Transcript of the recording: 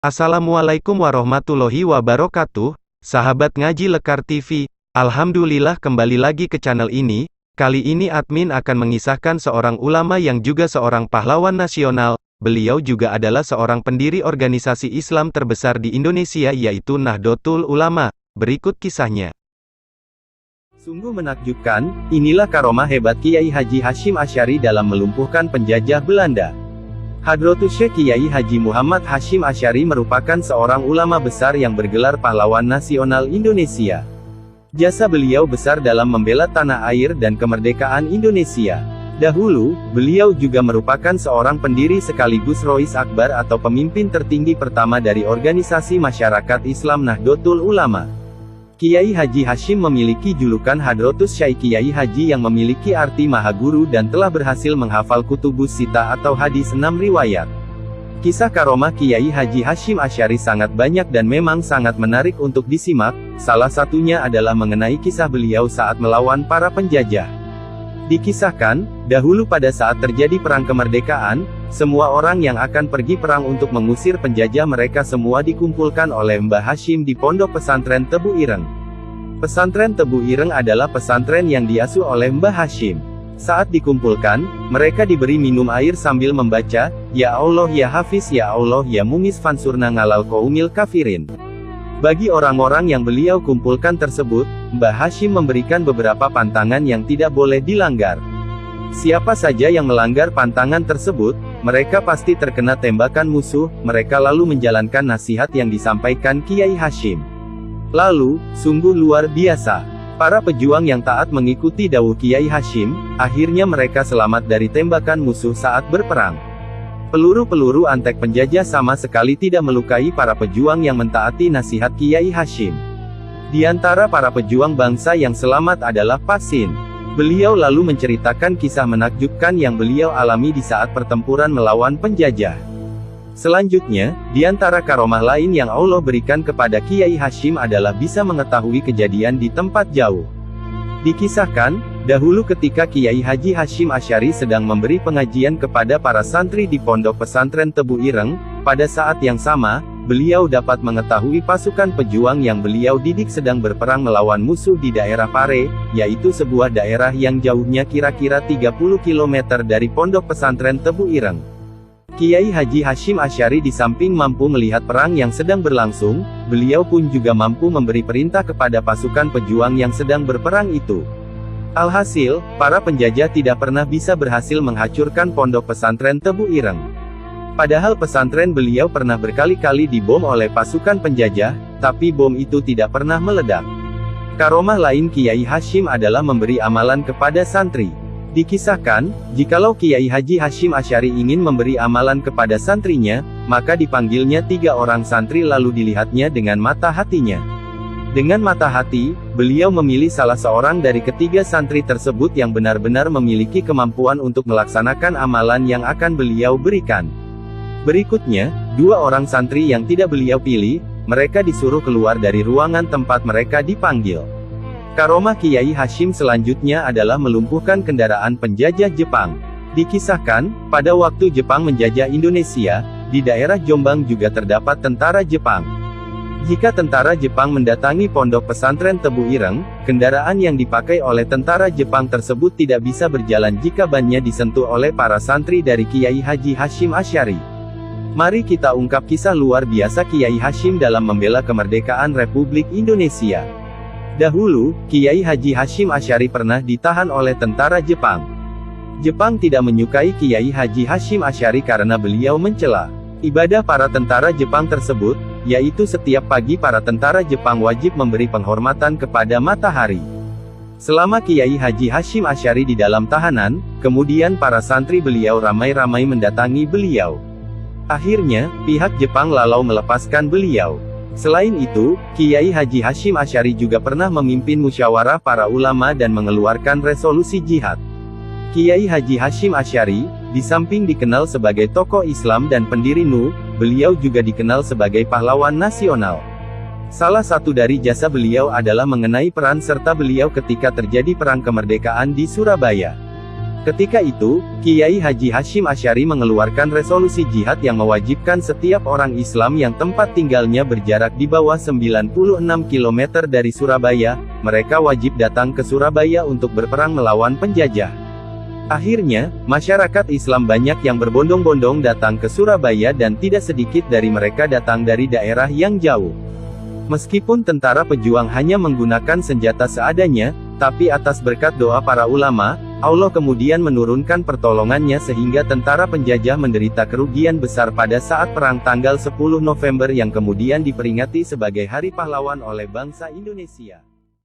Assalamualaikum warahmatullahi wabarakatuh, sahabat ngaji Lekar TV. Alhamdulillah kembali lagi ke channel ini. Kali ini admin akan mengisahkan seorang ulama yang juga seorang pahlawan nasional. Beliau juga adalah seorang pendiri organisasi Islam terbesar di Indonesia yaitu Nahdlatul Ulama. Berikut kisahnya. Sungguh menakjubkan, inilah karomah hebat Kiai Haji Hasyim Asy'ari dalam melumpuhkan penjajah Belanda. Hadratus Syekh Kiai Haji Muhammad Hasyim Asy'ari merupakan seorang ulama besar yang bergelar pahlawan nasional Indonesia. Jasa beliau besar dalam membela tanah air dan kemerdekaan Indonesia. Dahulu, beliau juga merupakan seorang pendiri sekaligus Rois Akbar atau pemimpin tertinggi pertama dari organisasi masyarakat Islam Nahdlatul Ulama. Kiai Haji Hasyim memiliki julukan Hadratus Syekh Kiai Haji yang memiliki arti Maha Guru dan telah berhasil menghafal Kutubus Sittah atau hadis 6 riwayat. Kisah karomah Kiai Haji Hasyim Asy'ari sangat banyak dan memang sangat menarik untuk disimak, salah satunya adalah mengenai kisah beliau saat melawan para penjajah. Dikisahkan, dahulu pada saat terjadi perang kemerdekaan, semua orang yang akan pergi perang untuk mengusir penjajah mereka semua dikumpulkan oleh Mbah Hasyim di Pondok Pesantren Tebu Ireng. Pesantren Tebu Ireng adalah pesantren yang diasuh oleh Mbah Hasyim. Saat dikumpulkan, mereka diberi minum air sambil membaca, Ya Allah ya Hafiz ya Allah ya Mumis Fansurna ngalal qaumil kafirin. Bagi orang-orang yang beliau kumpulkan tersebut, Mbah Hasyim memberikan beberapa pantangan yang tidak boleh dilanggar. Siapa saja yang melanggar pantangan tersebut, mereka pasti terkena tembakan musuh. Mereka lalu menjalankan nasihat yang disampaikan Kiai Hasyim. Lalu, sungguh luar biasa. Para pejuang yang taat mengikuti dawuh Kiai Hasyim, akhirnya mereka selamat dari tembakan musuh saat berperang. Peluru-peluru antek penjajah sama sekali tidak melukai para pejuang yang mentaati nasihat Kiai Hasyim. Di antara para pejuang bangsa yang selamat adalah Pasin. Beliau lalu menceritakan kisah menakjubkan yang beliau alami di saat pertempuran melawan penjajah. Selanjutnya, di antara karomah lain yang Allah berikan kepada Kiai Hasyim adalah bisa mengetahui kejadian di tempat jauh. Dikisahkan, dahulu ketika Kiai Haji Hasyim Asy'ari sedang memberi pengajian kepada para santri di Pondok Pesantren Tebu Ireng, pada saat yang sama, beliau dapat mengetahui pasukan pejuang yang beliau didik sedang berperang melawan musuh di daerah Pare, yaitu sebuah daerah yang jauhnya kira-kira 30 km dari Pondok Pesantren Tebu Ireng. Kiai Haji Hasyim Asy'ari di samping mampu melihat perang yang sedang berlangsung, beliau pun juga mampu memberi perintah kepada pasukan pejuang yang sedang berperang itu. Alhasil, para penjajah tidak pernah bisa berhasil menghancurkan Pondok Pesantren Tebu Ireng. Padahal pesantren beliau pernah berkali-kali dibom oleh pasukan penjajah, tapi bom itu tidak pernah meledak. Karomah lain Kiai Hasyim adalah memberi amalan kepada santri. Dikisahkan, jikalau Kiai Haji Hasyim Asy'ari ingin memberi amalan kepada santrinya, maka dipanggilnya 3 orang santri lalu dilihatnya dengan mata hatinya. Dengan mata hati, beliau memilih salah seorang dari ketiga santri tersebut yang benar-benar memiliki kemampuan untuk melaksanakan amalan yang akan beliau berikan. Berikutnya, 2 orang santri yang tidak beliau pilih, mereka disuruh keluar dari ruangan tempat mereka dipanggil. Karomah Kiai Hasyim selanjutnya adalah melumpuhkan kendaraan penjajah Jepang. Dikisahkan, pada waktu Jepang menjajah Indonesia, di daerah Jombang juga terdapat tentara Jepang. Jika tentara Jepang mendatangi Pondok Pesantren Tebu Ireng, kendaraan yang dipakai oleh tentara Jepang tersebut tidak bisa berjalan jika bannya disentuh oleh para santri dari Kiai Haji Hasyim Asy'ari. Mari kita ungkap kisah luar biasa Kiai Hasyim dalam membela kemerdekaan Republik Indonesia. Dahulu, Kiai Haji Hasyim Asy'ari pernah ditahan oleh tentara Jepang. Jepang tidak menyukai Kiai Haji Hasyim Asy'ari karena beliau mencela ibadah para tentara Jepang tersebut, yaitu setiap pagi para tentara Jepang wajib memberi penghormatan kepada matahari. Selama Kiai Haji Hasyim Asy'ari di dalam tahanan, kemudian para santri beliau ramai-ramai mendatangi beliau. Akhirnya, pihak Jepang lalu melepaskan beliau. Selain itu, Kiai Haji Hasyim Asy'ari juga pernah memimpin musyawarah para ulama dan mengeluarkan resolusi jihad. Kiai Haji Hasyim Asy'ari, di samping dikenal sebagai tokoh Islam dan pendiri NU, beliau juga dikenal sebagai pahlawan nasional. Salah satu dari jasa beliau adalah mengenai peran serta beliau ketika terjadi perang kemerdekaan di Surabaya. Ketika itu, Kiai Haji Hashim Asy'ari mengeluarkan resolusi jihad yang mewajibkan setiap orang Islam yang tempat tinggalnya berjarak di bawah 96 km dari Surabaya, mereka wajib datang ke Surabaya untuk berperang melawan penjajah. Akhirnya, masyarakat Islam banyak yang berbondong-bondong datang ke Surabaya dan tidak sedikit dari mereka datang dari daerah yang jauh. Meskipun tentara pejuang hanya menggunakan senjata seadanya, tapi atas berkat doa para ulama, Allah kemudian menurunkan pertolongannya sehingga tentara penjajah menderita kerugian besar pada saat perang tanggal 10 November yang kemudian diperingati sebagai Hari Pahlawan oleh bangsa Indonesia.